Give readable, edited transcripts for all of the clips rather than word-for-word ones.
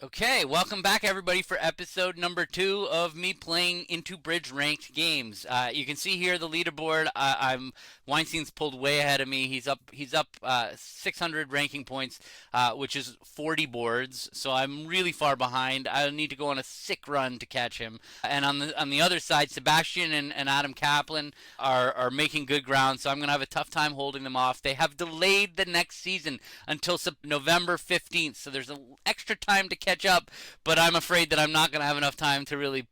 Okay, welcome back everybody for episode number 2 of me playing IntoBridge ranked games. You can see here the leaderboard. I'm Weinstein's pulled way ahead of me. He's up 600 ranking points, which is 40 boards. So I'm really far behind. I'll need to go on a sick run to catch him. And on the other side, Sebastian and Adam Kaplan are making good ground. So I'm gonna have a tough time holding them off. They have delayed the next season until November 15th. So there's an extra time to catch up, but I'm afraid that I'm not going to have enough time to really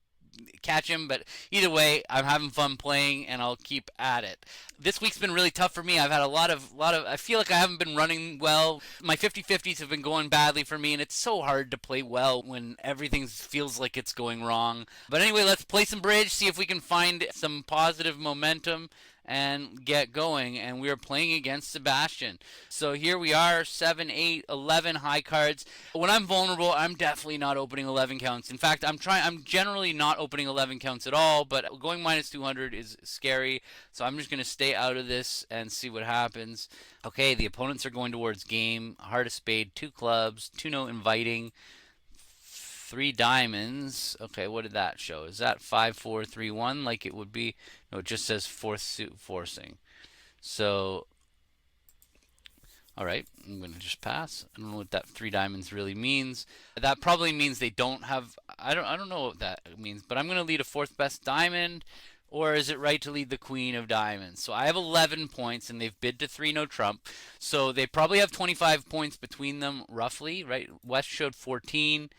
catch him. But either way, I'm having fun playing and I'll keep at it. This week's been really tough for me. I've had a lot of I feel like I haven't been running well. My 50/50s have been going badly for me, and it's so hard to play well when everything feels like it's going wrong. But anyway, let's play some bridge, see if we can find some positive momentum and get going. And we are playing against Sebastian. So here we are, 7, 8, 11 high cards. When I'm vulnerable, I'm definitely not opening 11 counts. In fact, I'm generally not opening 11 counts at all, but going minus 200 is scary. So I'm just going to stay out of this and see what happens. Okay, the opponents are going towards game. Heart of spade, 2 clubs, 2 no inviting, 3 diamonds. Okay, what did that show? Is that 5-4-3-1 like it would be? No, it just says fourth suit forcing. So, all right, I'm going to just pass. I don't know what that 3 diamonds really means. That probably means they don't have. I don't know what that means, but I'm going to lead a 4th best diamond. Or is it right to lead the queen of diamonds? So I have 11 points and they've bid to 3 no trump. So they probably have 25 points between them roughly, right? West showed 14,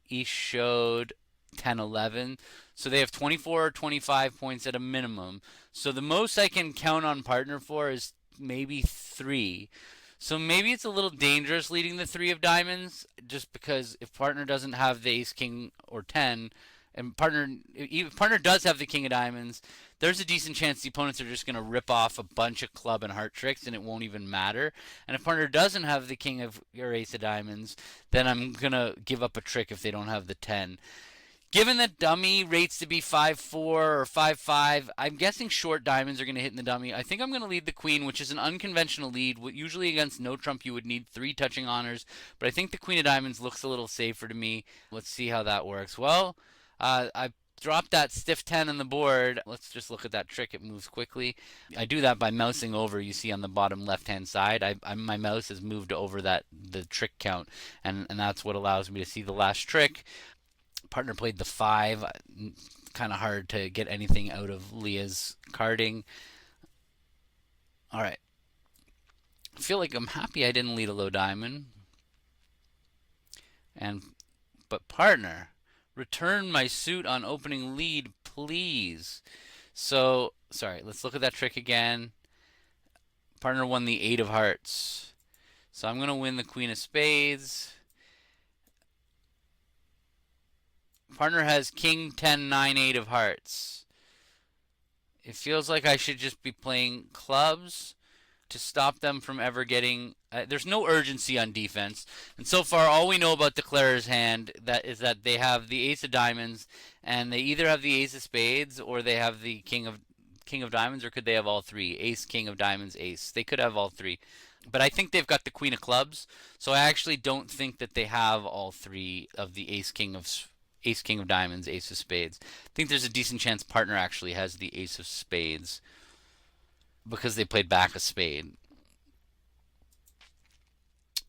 East showed 10, 11. So they have 24 or 25 points at a minimum. So the most I can count on partner for is maybe 3. So maybe it's a little dangerous leading the 3 of diamonds, just because if partner doesn't have the ace, king, or 10, and if partner does have the king of diamonds, there's a decent chance the opponents are just going to rip off a bunch of club and heart tricks and it won't even matter. And if partner doesn't have the king of or ace of diamonds, then I'm going to give up a trick if they don't have the 10. Given that dummy rates to be 5-4 or 5-5, I'm guessing short diamonds are going to hit in the dummy. I think I'm going to lead the queen, which is an unconventional lead. Usually against no trump, you would need 3 touching honors, but I think the queen of diamonds looks a little safer to me. Let's see how that works. Well, I dropped that stiff 10 on the board. Let's just look at that trick. It moves quickly. I do that by mousing over. You see on the bottom left hand side, my mouse has moved over the trick count, and that's what allows me to see the last trick. Partner played the 5. Kind of hard to get anything out of Leah's carding. All right. I feel like I'm happy I didn't lead a low diamond. But partner, return my suit on opening lead, please. So, sorry, let's look at that trick again. Partner won the 8 of hearts. So I'm going to win the queen of spades. Partner has king 10 9 8 of hearts. It feels like I should just be playing clubs to stop them from ever getting. There's no urgency on defense, and so far all we know about Declarer's hand that they have the ace of diamonds, and they either have the ace of spades or they have the king of diamonds, or could they have all 3? Ace, king of diamonds, ace. They could have all 3, but I think they've got the queen of clubs, so I actually don't think that they have all 3 of the ace king of diamonds, ace of spades. I think there's a decent chance partner actually has the ace of spades because they played back a spade.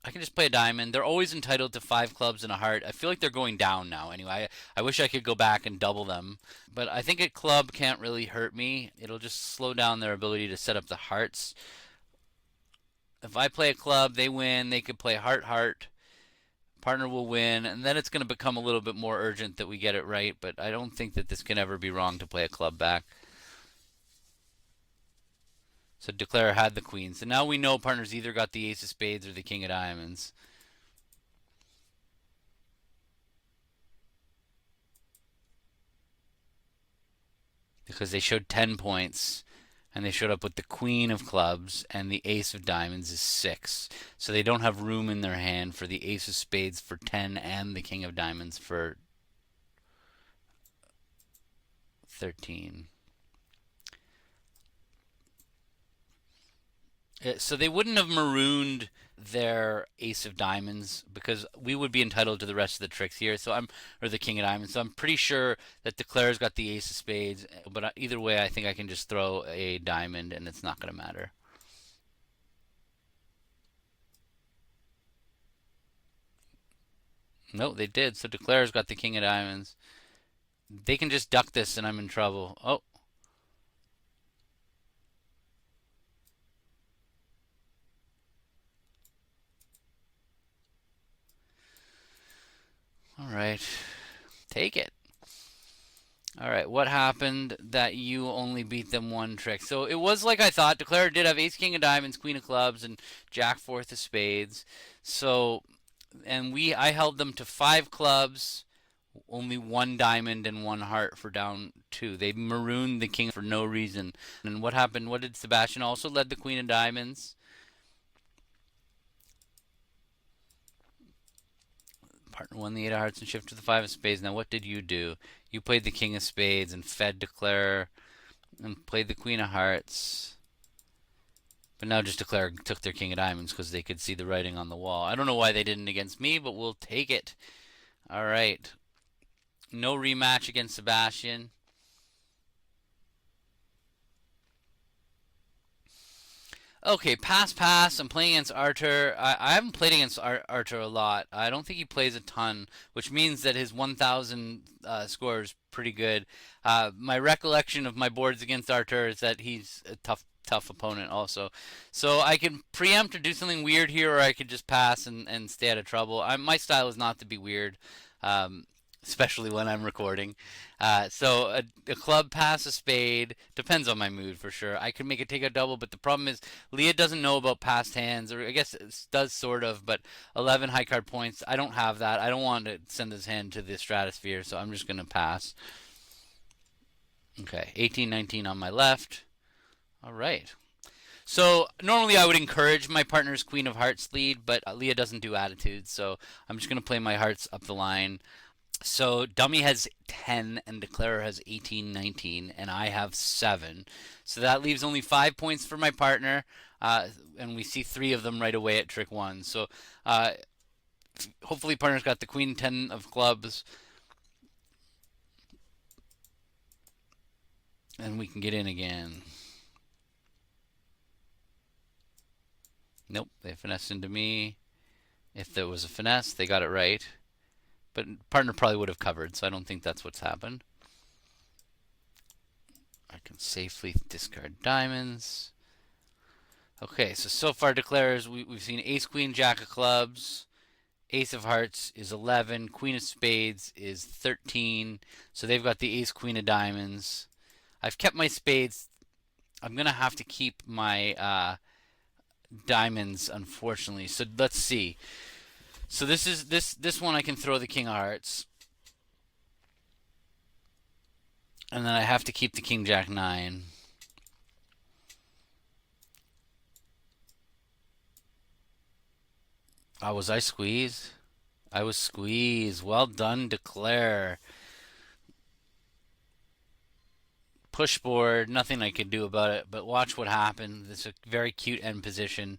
I can just play a diamond. They're always entitled to 5 clubs and a heart. I feel like they're going down now anyway. I wish I could go back and double them. But I think a club can't really hurt me. It'll just slow down their ability to set up the hearts. If I play a club, they win. They could play heart, heart. Partner will win. And then it's going to become a little bit more urgent that we get it right. But I don't think that this can ever be wrong to play a club back. So Declare had the queen. So now we know partner's either got the ace of spades or the king of diamonds. Because they showed 10 points and they showed up with the queen of clubs and the ace of diamonds is 6. So they don't have room in their hand for the ace of spades for 10 and the king of diamonds for 13. So they wouldn't have marooned their ace of diamonds because we would be entitled to the rest of the tricks here. So or the king of diamonds. So I'm pretty sure that Declare's got the ace of spades. But either way, I think I can just throw a diamond and it's not going to matter. No, they did. So Declare's got the king of diamonds. They can just duck this and I'm in trouble. Oh, all right. Take it. All right, what happened that you only beat them one trick? So it was like I thought. Declare did have ace, king of diamonds, queen of clubs, and jack fourth of spades. So, and I held them to five clubs, only one diamond and one heart for down two. They marooned the king for no reason. And what happened? What did Sebastian also led the queen of diamonds? Partner won the eight of hearts and shifted to the five of spades. Now, what did you do? You played the king of spades and fed Declare and played the queen of hearts. But now just Declare took their king of diamonds because they could see the writing on the wall. I don't know why they didn't against me, but we'll take it. All right. No rematch against Sebastian. Okay, pass. I'm playing against Artur. I haven't played against Artur a lot. I don't think he plays a ton, which means that his 1,000 score is pretty good. My recollection of my boards against Artur is that he's a tough opponent also. So I can preempt or do something weird here, or I could just pass and stay out of trouble. My style is not to be weird. Especially when I'm recording. So a club pass a spade depends on my mood for sure. I could make it take a double, but the problem is Leah doesn't know about past hands, or I guess it does sort of. But 11 high card points, I don't have that. I don't want to send this hand to the stratosphere, so I'm just gonna pass. Okay, 18-19 on my left. All right. So normally I would encourage my partner's queen of hearts lead, but Leah doesn't do attitude, so I'm just gonna play my hearts up the line. So Dummy has 10 and Declarer has 18, 19, and I have 7. So that leaves only 5 points for my partner, and we see 3 of them right away at trick 1. So hopefully partner's got the queen 10 of clubs, and we can get in again. Nope, they finessed into me. If there was a finesse, they got it right. But partner probably would have covered, so I don't think that's what's happened. I can safely discard diamonds. Okay, so far declares we've seen ace, queen, jack of clubs. Ace of hearts is 11. Queen of spades is 13. So they've got the ace, queen of diamonds. I've kept my spades. I'm going to have to keep my diamonds, unfortunately. So let's see. So this one I can throw the king of hearts. And then I have to keep the king jack 9. Oh, was I squeezed? I was squeezed. Well done, Declare. Push board, nothing I could do about it, but watch what happened. It's a very cute end position.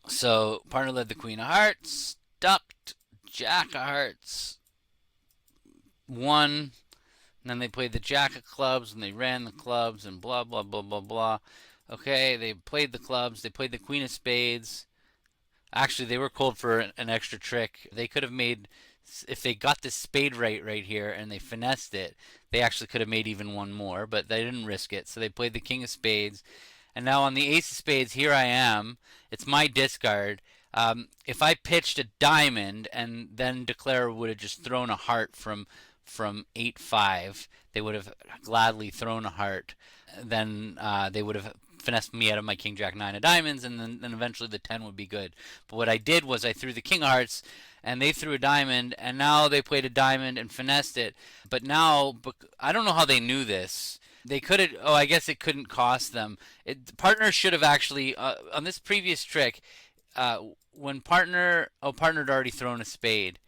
So partner led the queen of hearts, ducked, jack of hearts, 1. And then they played the jack of clubs and they ran the clubs and blah, blah, blah, blah, blah. Okay, they played the clubs. They played the queen of spades. Actually, they were called for an extra trick. They could have made, if they got the spade right here and they finessed it, they actually could have made even one more, but they didn't risk it. So they played the king of spades. And now on the ace of spades, here I am. It's my discard. If I pitched a diamond and then Declare would have just thrown a heart from 8-5, they would have gladly thrown a heart. Then they would have finessed me out of my king jack 9 of diamonds, and then eventually the 10 would be good. But what I did was I threw the king of hearts, and they threw a diamond, and now they played a diamond and finessed it. But now, I don't know how they knew this. They could have. Oh, I guess it couldn't cost them. Partner should have actually on this previous trick. When partner had already thrown a spade.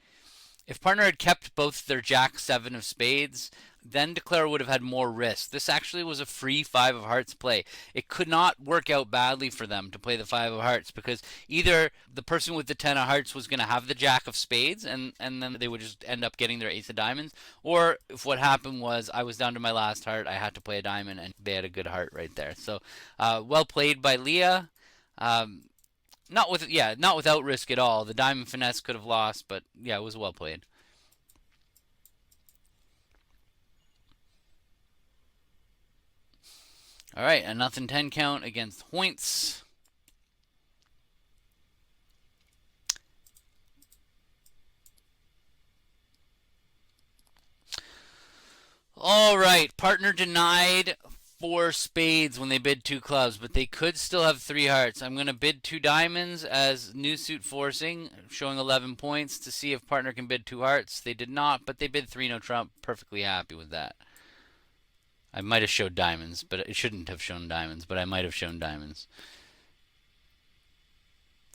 If partner had kept both their jack 7 of spades, then declare would have had more risk. This actually was a free five of hearts play. It could not work out badly for them to play the five of hearts, because either the person with the 10 of hearts was going to have the jack of spades, and then they would just end up getting their ace of diamonds, or if what happened was I was down to my last heart, I had to play a diamond, and they had a good heart right there. So well played by Leah. Not without risk at all. The diamond finesse could have lost, but yeah, it was well played. All right, a nothing 10 count against Hoyts. All right, partner denied four spades when they bid two clubs, but they could still have three hearts. I'm going to bid two diamonds as new suit forcing, showing 11 points to see if partner can bid two hearts. They did not, but they bid three no trump. Perfectly happy with that. I might have showed diamonds, but it shouldn't have shown diamonds, but I might have shown diamonds.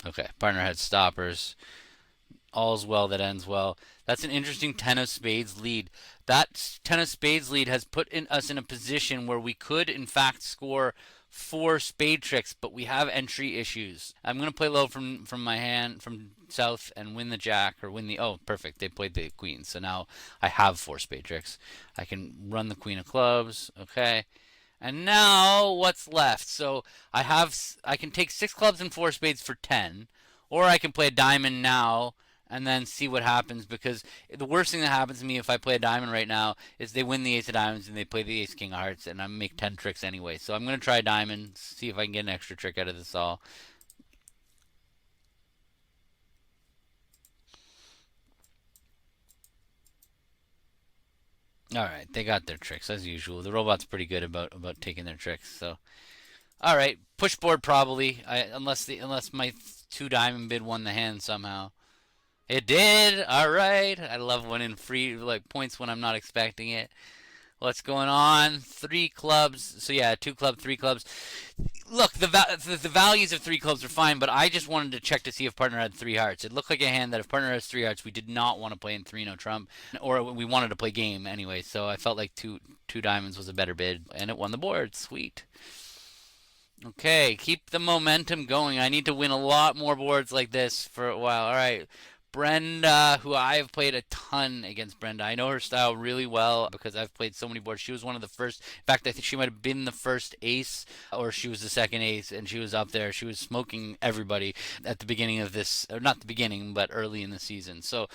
Okay, partner had stoppers. All's well that ends well. That's an interesting 10 of spades lead. That 10 of spades lead has put us in a position where we could, in fact, score four spade tricks, but we have entry issues. I'm going to play low from my hand, from south, and win the jack, or win the... Oh, perfect. They played the queen, so now I have four spade tricks. I can run the queen of clubs. Okay. And now what's left? So I can take six clubs and four spades for 10, or I can play a diamond now and then see what happens, because the worst thing that happens to me if I play a diamond right now is they win the ace of diamonds and they play the ace king of hearts, and I make 10 tricks anyway. So I'm going to try a diamond, see if I can get an extra trick out of this all. All right, they got their tricks as usual. The robot's pretty good about taking their tricks. So, all right, push board probably, unless my two diamond bid won the hand somehow. It did. All right. I love winning free like points when I'm not expecting it. What's going on? Three clubs. So yeah, two club, three clubs. Look, the values of three clubs are fine, but I just wanted to check to see if partner had three hearts. It looked like a hand that if partner has three hearts, we did not want to play in three no trump, or we wanted to play game anyway. So I felt like two diamonds was a better bid, and it won the board. Sweet. Okay, keep the momentum going. I need to win a lot more boards like this for a while. All right. Brenda, who I have played a ton against Brenda. I know her style really well because I've played so many boards. She was one of the first. In fact, I think she might have been the first ace, or she was the second ace, and she was up there. She was smoking everybody at the beginning of this, or not the beginning, but early in the season. So,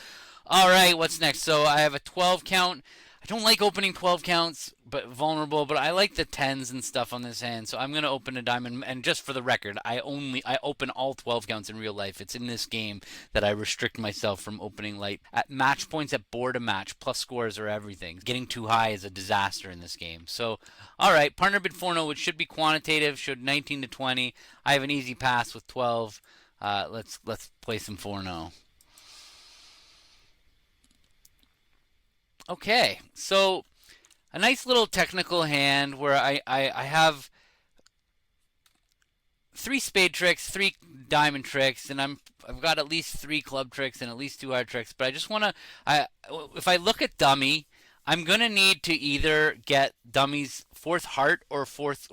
all right, what's next? So I have a 12 count. I don't like opening 12 counts, but vulnerable, but I like the 10s and stuff on this hand, so I'm going to open a diamond. And just for the record, I open all 12 counts in real life. It's in this game that I restrict myself from opening light. At match points, at board a match, plus scores are everything. Getting too high is a disaster in this game. So, all right, partner bid 4-0, which should be quantitative, showed 19 to 20. I have an easy pass with 12. Let's play some 4-0. Okay, so a nice little technical hand where I have three spade tricks, three diamond tricks, and I've got at least three club tricks and at least two heart tricks. But I just want to, if I look at dummy, I'm gonna need to either get dummy's fourth heart or fourth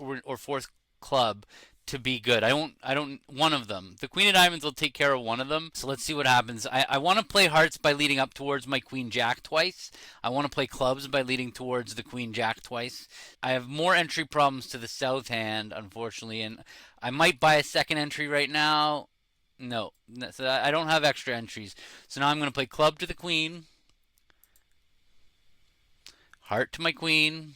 club to be good. I don't one of them. The queen of diamonds will take care of one of them. So let's see what happens. I want to play hearts by leading up towards my queen jack twice. I want to play clubs by leading towards the queen jack twice. I have more entry problems to the south hand, unfortunately, and I might buy a second entry right now. No, so I don't have extra entries. So now I'm going to play club to the queen, heart to my queen,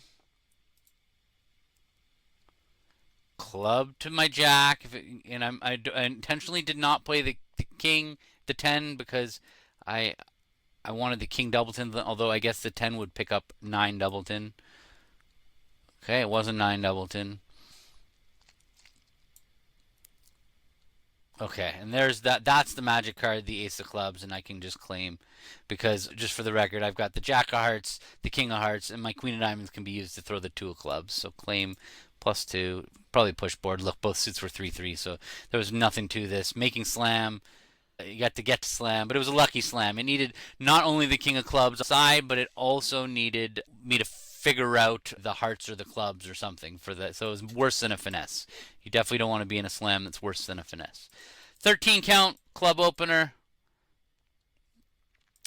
club to my jack, and I intentionally did not play the king, the 10, because I wanted the king doubleton, although I guess the 10 would pick up 9 doubleton. Okay, it wasn't 9 doubleton. Okay, and that's the magic card, the ace of clubs, and I can just claim, because just for the record, I've got the jack of hearts, the king of hearts, and my queen of diamonds can be used to throw the two of clubs. So claim +2, probably push board. Look, both suits were 3-3, so there was nothing to this. Making slam, you got to get to slam, but it was a lucky slam. It needed not only the king of clubs side, but it also needed me to figure out the hearts or the clubs or something for that. So it was worse than a finesse. You definitely don't want to be in a slam that's worse than a finesse. 13 count, club opener,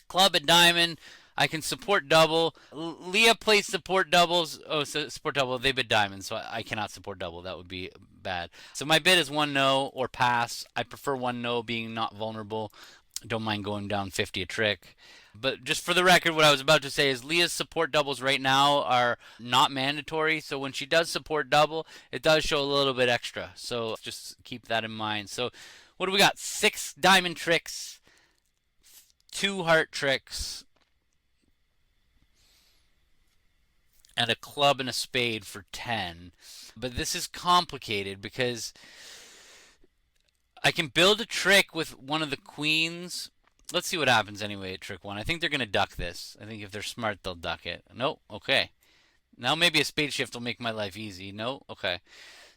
club and diamond. I can support double. Leah plays support doubles. Oh, so support double. They bid diamond, so I cannot support double. That would be bad. So my bid is 1-no or pass. I prefer 1-no, being not vulnerable. Don't mind going down 50 a trick. But just for the record, what I was about to say is Leah's support doubles right now are not mandatory. So when she does support double, it does show a little bit extra. So just keep that in mind. So what do we got? 6 diamond tricks, 2 heart tricks, and a club and a spade for 10. But this is complicated because I can build a trick with one of the queens. Let's see what happens anyway at trick 1. I think they're going to duck this. I think if they're smart, they'll duck it. No? Okay. Now maybe a spade shift will make my life easy. No? Okay.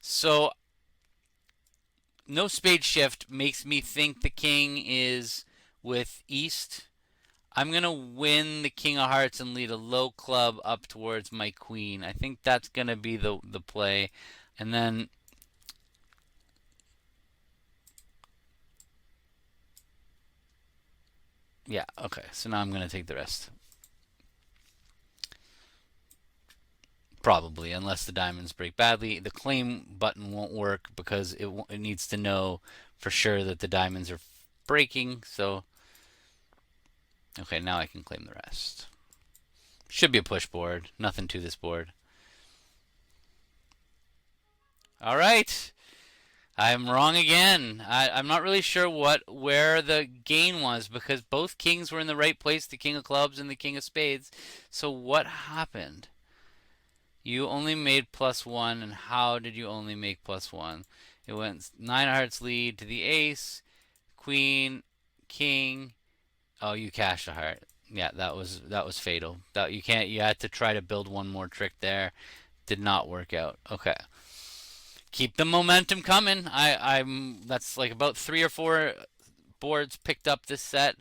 So, no spade shift makes me think the king is with east. I'm going to win the king of hearts and lead a low club up towards my queen. I think that's going to be the play. And then yeah, okay. So now I'm going to take the rest. Probably, unless the diamonds break badly. The claim button won't work because it needs to know for sure that the diamonds are breaking. So, okay, now I can claim the rest. Should be a push board. Nothing to this board. All right. I'm wrong again. I'm not really sure where the gain was because both kings were in the right place, the king of clubs and the king of spades. So what happened? You only made +1, and how did you only make +1? It went 9 hearts lead to the ace, queen, king. Oh, you cashed a heart. Yeah, that was fatal. That you can't. You had to try to build one more trick there. Did not work out. Okay. Keep the momentum coming. I'm that's like about 3 or 4 boards picked up this set.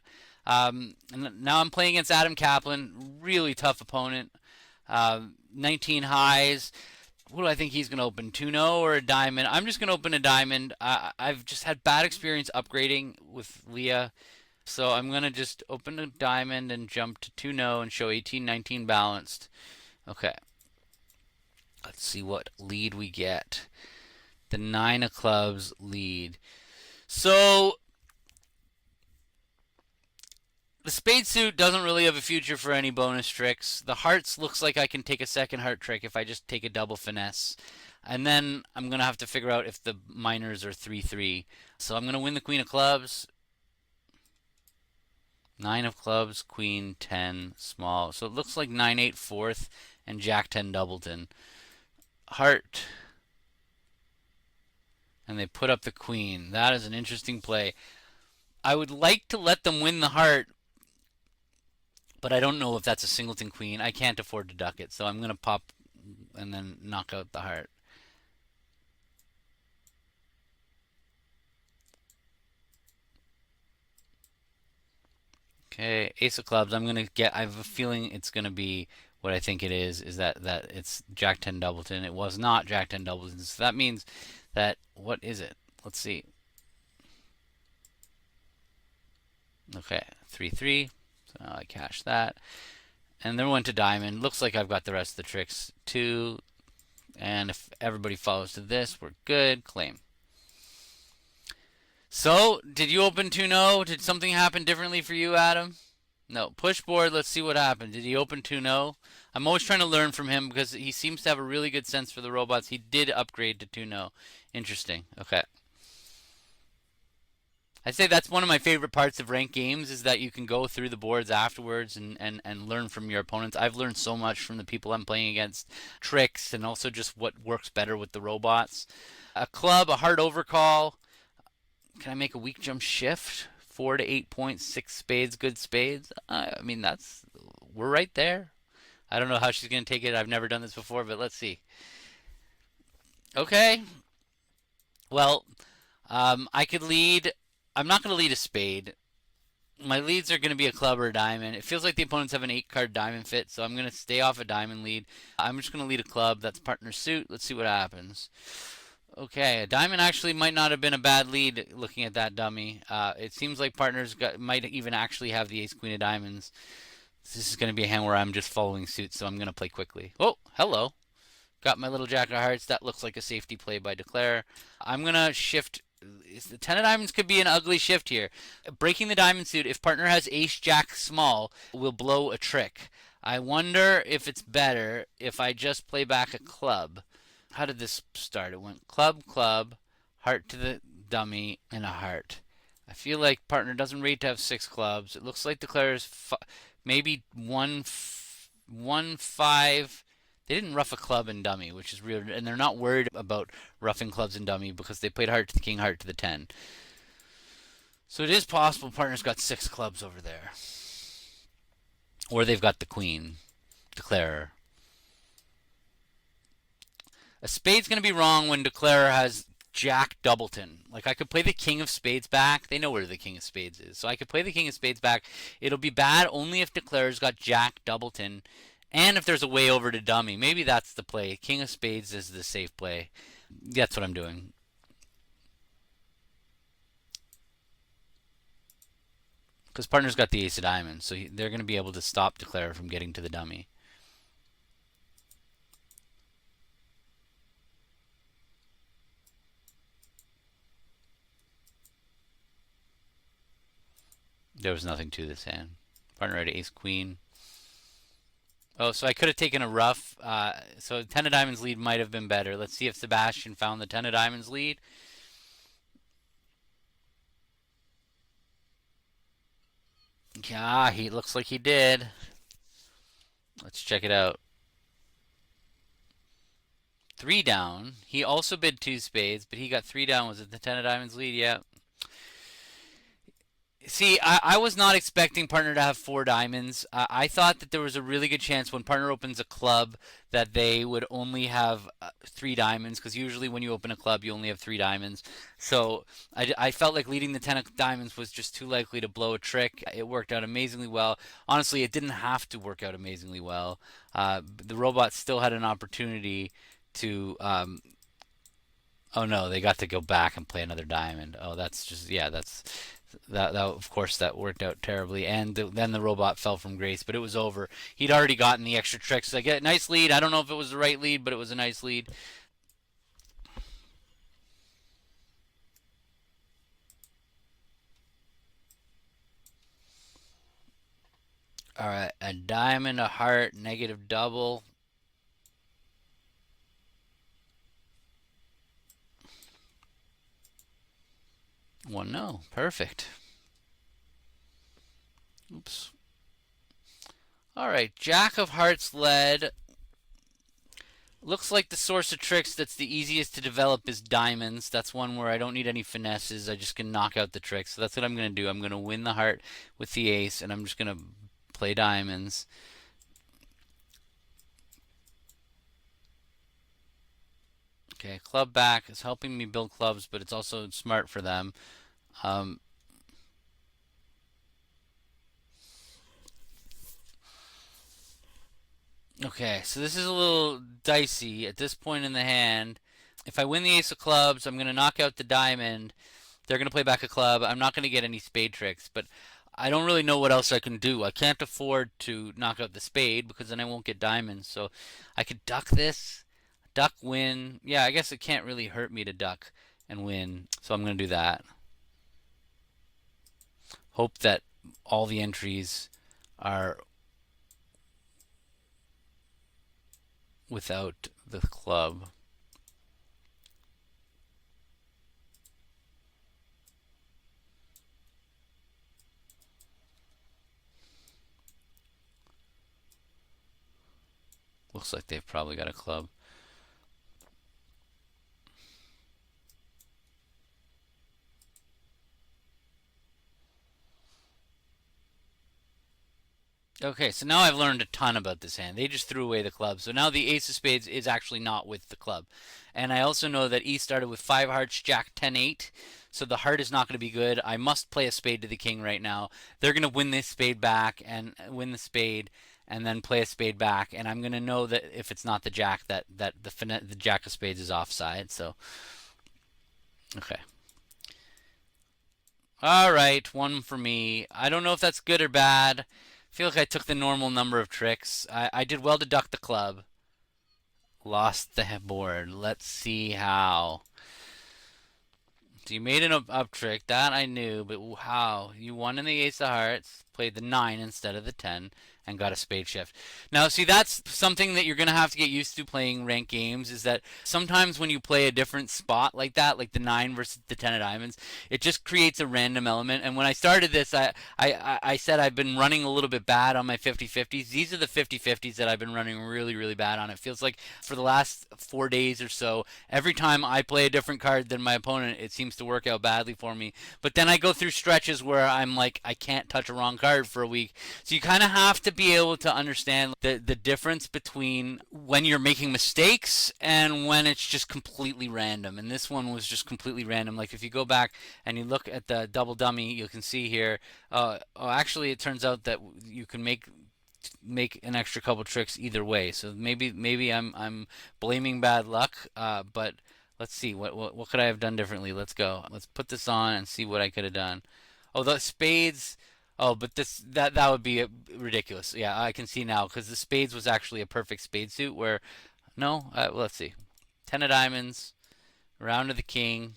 And now I'm playing against Adam Kaplan, really tough opponent. 19 highs. What do I think he's going to open? 2-0 or a diamond? I'm just going to open a diamond. I've just had bad experience upgrading with Leah. So I'm going to just open a diamond and jump to 2-0 and show 18-19 balanced. Okay. Let's see what lead we get. The 9 of clubs lead. So the spade suit doesn't really have a future for any bonus tricks. The hearts looks like I can take a second heart trick if I just take a double finesse. And then I'm going to have to figure out if the minors are 3-3. So I'm going to win the queen of clubs. 9 of clubs, queen 10 small. So it looks like 9-8 fourth and jack 10 doubleton. Heart. And they put up the queen. That is an interesting play. I would like to let them win the heart, but I don't know if that's a singleton queen. I can't afford to duck it, so I'm going to pop and then knock out the heart. Okay, ace of clubs. I'm going to get, I have a feeling it's going to be what I think it is that it's jack 10 doubleton. It was not jack 10 doubleton, so that means that, what is it? Let's see. Okay, 3-3. So now I cash that. And then went to diamond. Looks like I've got the rest of the tricks too. And if everybody follows to this, we're good. Claim. So, did you open 2-0? Did something happen differently for you, Adam? No. Push board, let's see what happened. Did he open 2-0? I'm always trying to learn from him because he seems to have a really good sense for the robots. He did upgrade to 2-0. Interesting. Okay. I'd say that's one of my favorite parts of ranked games is that you can go through the boards afterwards and learn from your opponents. I've learned so much from the people I'm playing against, tricks, and also just what works better with the robots. A club, a hard overcall. Can I make a weak jump shift? 4 to 8 points, 6 spades, good spades. I mean, we're right there. I don't know how she's going to take it. I've never done this before, but let's see. Okay. Well, I could lead. I'm not going to lead a spade. My leads are going to be a club or a diamond. It feels like the opponents have an 8-card diamond fit, so I'm going to stay off a diamond lead. I'm just going to lead a club. That's partner suit. Let's see what happens. Okay, a diamond actually might not have been a bad lead looking at that dummy. It seems like might even actually have the ace queen of diamonds. This is going to be a hand where I'm just following suit, so I'm going to play quickly. Oh, hello. Got my little jack of hearts. That looks like a safety play by Declare. I'm going to shift. The 10 of diamonds could be an ugly shift here. Breaking the diamond suit, if partner has ace jack small, will blow a trick. I wonder if it's better if I just play back a club. How did this start? It went club, club, heart to the dummy, and a heart. I feel like partner doesn't rate to have 6 clubs. It looks like Declare's maybe 1-5. They didn't rough a club and dummy, which is weird, and they're not worried about roughing clubs and dummy because they played heart to the king, heart to the 10. So it is possible partner's got 6 clubs over there. Or they've got the queen, Declarer. A spade's going to be wrong when Declarer has Jack Doubleton. Like, I could play the king of spades back. They know where the king of spades is. So I could play the king of spades back. It'll be bad only if Declarer's got Jack Doubleton and if there's a way over to dummy. Maybe that's the play. King of spades is the safe play. That's what I'm doing. Because partner's got the ace of diamonds, so they're going to be able to stop Declarer from getting to the dummy. There was nothing to this hand. Partner had ace queen. Oh, so I could have taken a rough. So 10 of diamonds lead might have been better. Let's see if Sebastian found the 10 of diamonds lead. Yeah, he looks like he did. Let's check it out. 3 down. He also bid 2 spades, but he got 3 down. Was it the 10 of diamonds lead? Yeah. See, I was not expecting partner to have 4 diamonds. I thought that there was a really good chance when partner opens a club that they would only have 3 diamonds, because usually when you open a club you only have 3 diamonds. So I felt like leading the 10 of diamonds was just too likely to blow a trick. It worked out amazingly well. Honestly, it didn't have to work out amazingly well. The robot still had an opportunity to oh no, they got to go back and play another diamond. Oh, that's just, yeah, that of course that worked out terribly, and then the robot fell from grace, but it was over. He'd already gotten the extra tricks. I get a nice lead. I don't know if it was the right lead, but it was a nice lead. All right, a diamond, a heart, negative double. One no, perfect. Oops. All right, Jack of Hearts led. Looks like the source of tricks that's the easiest to develop is diamonds. That's one where I don't need any finesses. I just can knock out the tricks. So that's what I'm going to do. I'm going to win the heart with the ace, and I'm just going to play diamonds. Okay, club back is helping me build clubs, but it's also smart for them. Um, okay, so this is a little dicey at this point in the hand. If I win the ace of clubs, I'm going to knock out the diamond. They're going to play back a club. I'm not going to get any spade tricks, but I don't really know what else I can do. I can't afford to knock out the spade because then I won't get diamonds. So I could duck this, duck, win. Yeah, I guess it can't really hurt me to duck and win. So I'm going to do that. Hope that all the entries are without the club. Looks like they've probably got a club. Okay, so now I've learned a ton about this hand. They just threw away the club. So now the ace of spades is actually not with the club. And I also know that E started with 5 hearts, jack 10 8. So the heart is not going to be good. I must play a spade to the king right now. They're going to win this spade back and win the spade and then play a spade back. And I'm going to know that if it's not the jack, that the jack of spades is offside. So, okay. All right, one for me. I don't know if that's good or bad. I feel like I took the normal number of tricks. I did well to duck the club. Lost the board. Let's see how. So you made an up trick. That I knew, but how? You won in the ace of hearts, played the 9 instead of the 10, and got a spade shift. Now, see, that's something that you're going to have to get used to playing ranked games, is that sometimes when you play a different spot like that, like the 9 versus the 10 of diamonds, it just creates a random element. And when I started this, I said I've been running a little bit bad on my 50-50s. These are the 50-50s that I've been running really, really bad on. It feels like for the last 4 days or so, every time I play a different card than my opponent, it seems to work out badly for me. But then I go through stretches where I'm like, I can't touch a wrong card for a week. So you kind of have to be able to understand the difference between when you're making mistakes and when it's just completely random. And this one was just completely random. Like if you go back and you look at the double dummy, you can see here. Actually, it turns out that you can make an extra couple tricks either way. So maybe I'm blaming bad luck, but let's see what could I have done differently. Let's go. Let's put this on and see what I could have done. Oh, the spades. Oh, but that would be ridiculous. Yeah, I can see now because the spades was actually a perfect spade suit. Where no, well, let's see, 10 of diamonds, round of the king,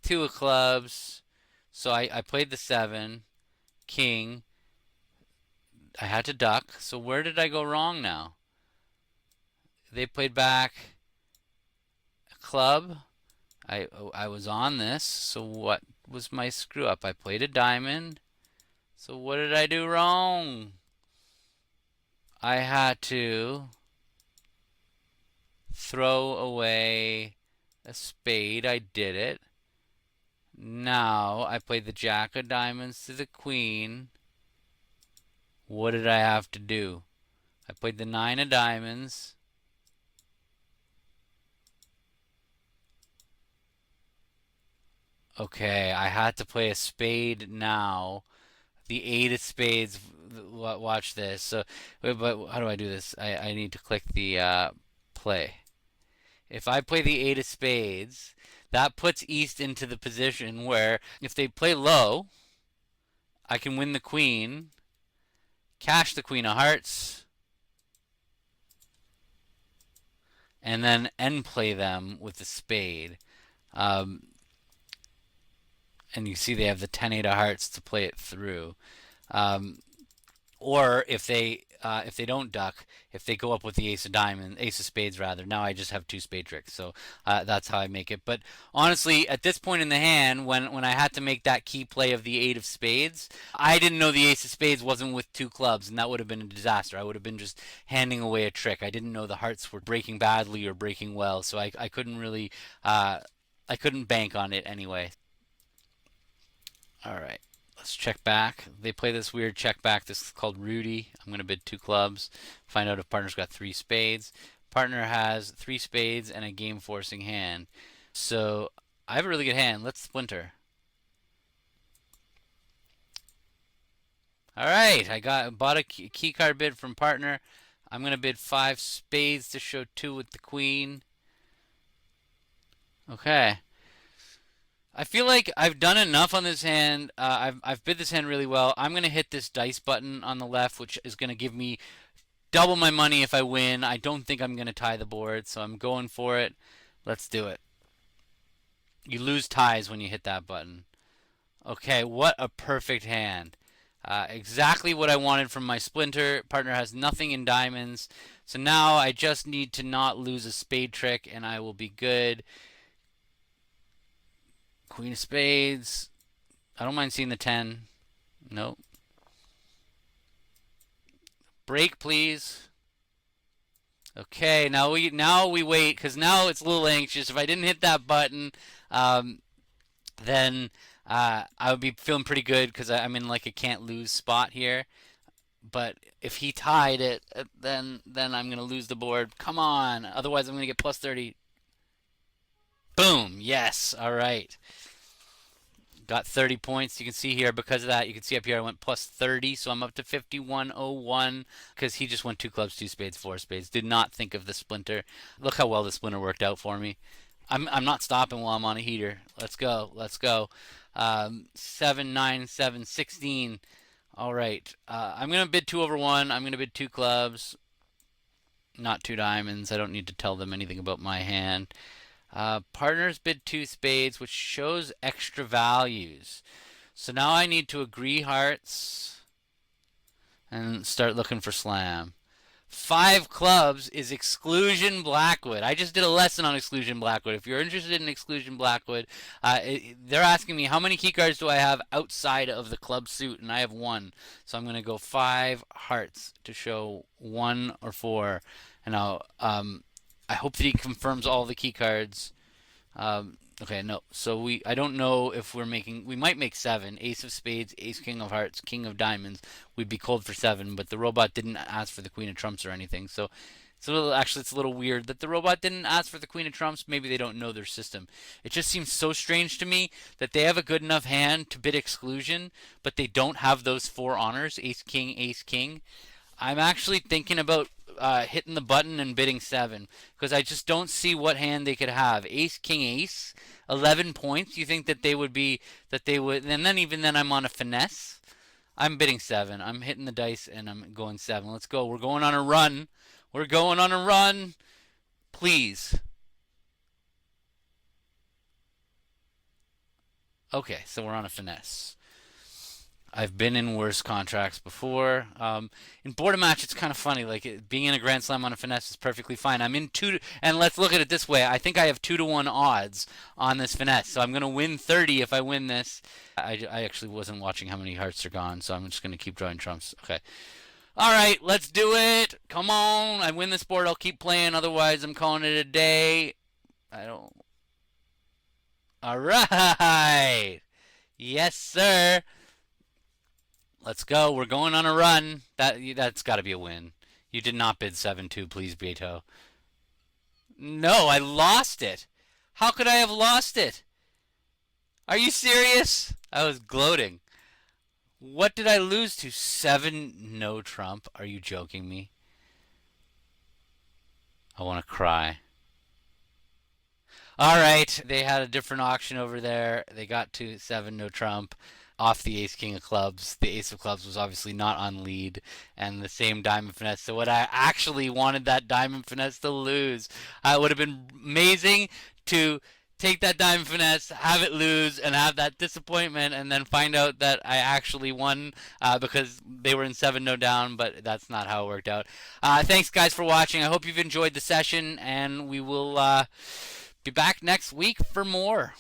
2 of clubs. So I played the 7, king. I had to duck. So where did I go wrong now? They played back a club. I was on this. So what was my screw up? I played a diamond. So what did I do wrong? I had to throw away a spade. I did it. Now I played the jack of diamonds to the queen. What did I have to do? I played the 9 of diamonds. Okay, I had to play a spade now. The 8 of spades. Watch this. So, but how do I do this? I need to click the play. If I play the 8 of spades, that puts East into the position where if they play low, I can win the queen, cash the queen of hearts, and then end play them with the spade. Um, and you see they have the 10-8 of hearts to play it through. Um, or if they don't duck, if they go up with the ace of diamond, ace of spades rather, now I just have 2 spade tricks. So that's how I make it. But honestly, at this point in the hand, when I had to make that key play of the 8 of spades, I didn't know the ace of spades wasn't with 2 clubs, and that would have been a disaster. I would have been just handing away a trick. I didn't know the hearts were breaking badly or breaking well, so I couldn't really I couldn't bank on it anyway. All right. Let's check back. They play this weird check back. This is called Rudy. I'm going to bid 2 clubs. Find out if partner's got 3 spades. Partner has 3 spades and a game forcing hand. So I have a really good hand. Let's splinter. All right. Bought a key card bid from partner. I'm going to bid 5 spades to show 2 with the queen. Okay. I feel like I've done enough on this hand. I've bid this hand really well. I'm going to hit this dice button on the left, which is going to give me double my money if I win. I don't think I'm going to tie the board, so I'm going for it. Let's do it. You lose ties when you hit that button. Okay, what a perfect hand. Exactly what I wanted from my splinter. Partner has nothing in diamonds. So now I just need to not lose a spade trick, and I will be good. Queen of spades. I don't mind seeing the 10. Nope. Break, please. Okay, now we wait because now it's a little anxious. If I didn't hit that button, then I would be feeling pretty good because I'm in like a can't lose spot here. But if he tied it, then I'm gonna lose the board. Come on, otherwise I'm gonna get plus 30. Boom. Yes. All right. Got 30 points. You can see here because of that. You can see up here I went plus 30, so I'm up to 5101 because he just went two clubs, two spades, four spades. Did not think of the splinter. Look how well the splinter worked out for me. I'm not stopping while I'm on a heater. Let's go. Let's go. 7, 9, 7, 16. All right. I'm going to bid 2 over 1. I'm going to bid 2 clubs, not 2 diamonds. I don't need to tell them anything about my hand. Partners bid 2 spades, which shows extra values. So now I need to agree hearts and start looking for slam. 5 clubs is exclusion Blackwood. I just did a lesson on exclusion Blackwood. If you're interested in exclusion Blackwood, they're asking me how many keycards do I have outside of the club suit, and I have 1. So I'm going to go 5 hearts to show 1 or 4. And I hope that he confirms all the keycards. Okay, no. So I don't know if we might make 7. Ace of spades, ace king of hearts, king of diamonds. We'd be cold for 7, but the robot didn't ask for the queen of trumps or anything. So it's a little weird that the robot didn't ask for the queen of trumps. Maybe they don't know their system. It just seems so strange to me that they have a good enough hand to bid exclusion, but they don't have those 4 honors, ace king, ace king. I'm actually thinking about hitting the button and bidding 7 because I just don't see what hand they could have. Ace, king, ace, 11 points. You think that they would, and then even then I'm on a finesse. I'm bidding 7. I'm hitting the dice and I'm going 7. Let's go. We're going on a run. We're going on a run. Please. Okay, so we're on a finesse. I've been in worse contracts before. In Boredom Match, it's kind of funny. Like being in a Grand Slam on a finesse is perfectly fine. I'm in and let's look at it this way. I think I have 2-to-1 odds on this finesse, so I'm going to win 30 if I win this. I actually wasn't watching how many hearts are gone, so I'm just going to keep drawing trumps. Okay. All right, let's do it. Come on. I win this board. I'll keep playing. Otherwise, I'm calling it a day. I don't. All right. Yes, sir. Let's go. We're going on a run. That's got to be a win. You did not bid 7-2, please, Beto. No, I lost it. How could I have lost it? Are you serious? I was gloating. What did I lose to? 7 no trump. Are you joking me? I want to cry. All right, they had a different auction over there. They got to 7 no trump off the ace king of clubs. The ace of clubs was obviously not on lead, and the same diamond finesse. So what I actually wanted that diamond finesse to lose. It would have been amazing to take that diamond finesse, have it lose, and have that disappointment, and then find out that I actually won because they were in 7 no down, but that's not how it worked out. Thanks, guys, for watching. I hope you've enjoyed the session, and we will be back next week for more.